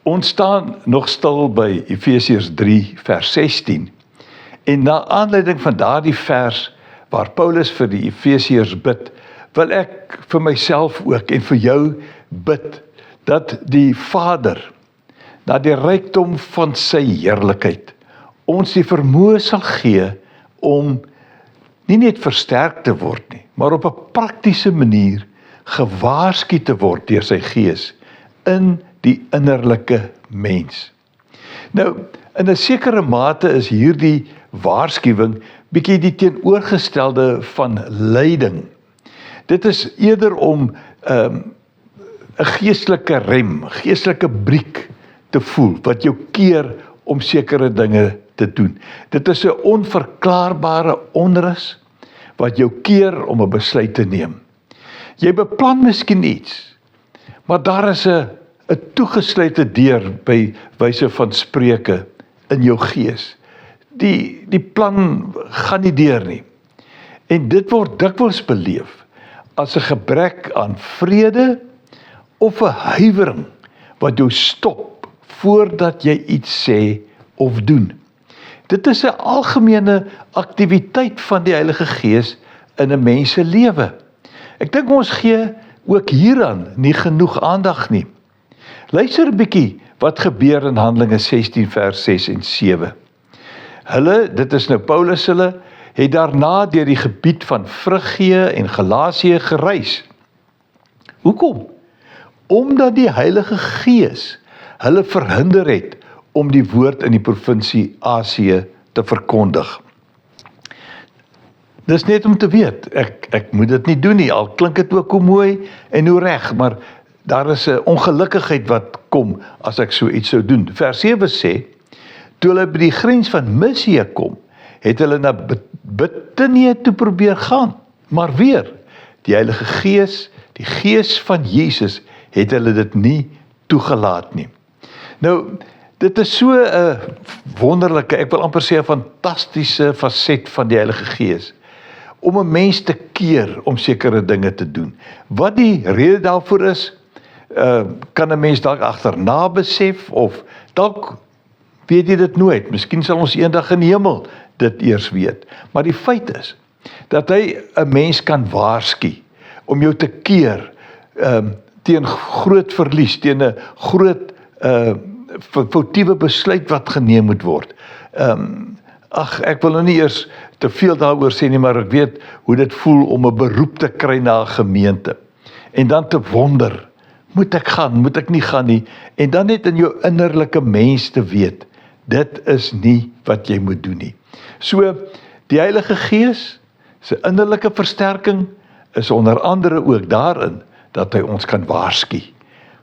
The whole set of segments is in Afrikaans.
Ons staan nog stil by Efesiërs 3 vers 16 en na aanleiding van daardie vers waar Paulus vir die Efesiërs bid, wil ek vir myself ook en vir jou bid dat die Vader na die rykdom van sy heerlikheid ons die vermoë sal gee om nie net versterk te word nie, maar op 'n praktiese manier gewaarsku te word deur sy Gees in die innerlike mens. Nou, in 'n sekere mate is hierdie waarskuwing bietjie die teenoorgestelde van lyding. Dit is eerder om 'n geestelike rem, geestelike briek te voel, wat jou keer om sekere dinge te doen. Dit is 'n onverklaarbare onrus, wat jou keer om 'n besluit te neem. Jy beplan miskien iets, maar daar is 'n toegesluite deur by wyse van Spreuke in jou gees. Die plan gaan nie deur nie. En dit word dikwels beleef as 'n gebrek aan vrede of 'n huiwering wat jou stop voordat jy iets sê of doen. Dit is 'n algemene aktiwiteit van die Heilige Gees in 'n mens se lewe. Ek dink ons gee ook hieraan nie genoeg aandag nie. Luister 'n bietjie wat gebeur in Handelinge 16 vers 6 en 7. Dit is nou Paulus het daarna deur die gebied van Frigië en Galasië gereis. Hoekom? Omdat die Heilige Gees hulle verhinder het om die woord in die provinsie Asië te verkondig. Dis net om te weet, ek moet dit nie doen nie, al klink dit ook hoe mooi en hoe reg, maar daar is 'n ongelukkigheid wat kom as ek so iets sou doen. Vers 7 sê, toe hulle by die grens van Misië kom, het hulle na Bithynië toe probeer gaan, maar weer, die Heilige Gees, die Gees van Jesus, het hulle dit nie toegelaat nie. Nou, dit is so 'n wonderlike, ek wil amper sê 'n fantastiese faset van die Heilige Gees, om 'n mens te keer om sekere dinge te doen. Wat die rede daarvoor is, kan 'n mens dalk agterna besef, of dalk weet jy dit nooit, miskien sal ons eendag in die hemel dit eers weet. Maar die feit is, dat hy 'n mens kan waarsku, om jou te keer, teen groot verlies, teen 'n groot, foutiewe besluit wat geneem moet word. Ek wil nou nie eers te veel daaroor sê nie, maar ek weet hoe dit voel om 'n beroep te kry na 'n gemeente. En dan te wonder, moet ek gaan, moet ek nie gaan nie, en dan net in jou innerlike mens te weet, dit is nie wat jy moet doen nie. So, die Heilige Gees, sy innerlike versterking, is onder andere ook daarin, dat hy ons kan waarsku.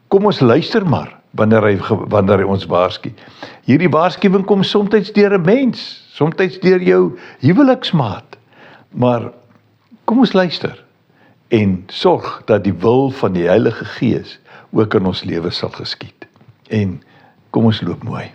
Kom ons luister maar, wanneer hy ons waarsku. Hierdie waarskuwing kom soms deur 'n mens, soms deur jou huweliksmaat, maar kom ons luister, en sorg dat die wil van die Heilige Gees ook in ons lewe sal geskied. En kom ons loop mooi.